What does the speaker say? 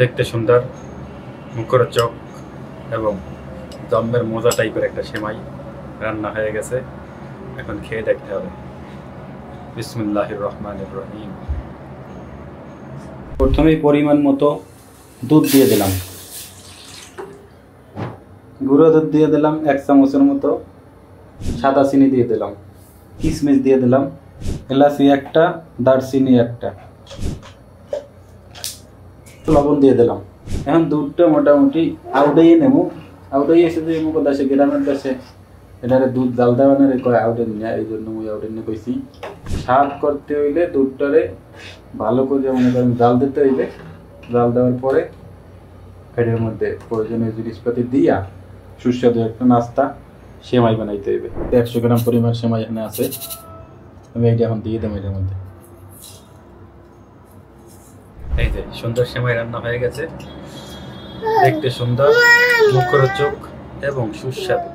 দেখতে সুন্দর, মুখরোচক এবং জম্মের মজা টাইপের একটা সেমাই রান্না হয়ে গেছে। এখন খেয়ে দেখতে হবে। বিসমিল্লাহির রহমানির রহিম। প্রথমেই পরিমাণ মতো দুধ দিয়ে দিলাম, গুঁড়ো দুধ দিয়ে দিলাম 1 চামচের মতো, সাদা চিনি দিয়ে দিলাম, কিশমিশ দিয়ে দিলাম, এলাচি একটা, দারচিনি একটা, লবণ দিয়ে দিলাম। এখন দুধটা মোটামুটি আউটাইয়ে নেব। আউটাই এসে যে মুখ দেশে গ্রামের দেশে এটারে দুধ জাল দেওয়ানের কয় আউটেন নিয়ে, এই জন্য মুই আউটেন নিয়ে কইছি। স্বাদ করতে হইলে দুধটারে ভালো করে মনে করেন জাল দিতে হইবে। জাল দেওয়ার পরে এটার মধ্যে প্রয়োজনীয় জিনিসপাতি দিয়া সুস্বাদু একটা নাস্তা সেমাই বানাইতে হইবে। 100 গ্রাম পরিমাণ সেমাই এখানে আছে, আমি এইটা এখন দিয়ে দেবো এটার মধ্যে। এই যে সুন্দর সেমাই রান্না হয়ে গেছে, দেখতে সুন্দর, মুখরোচক এবং সুস্বাদু।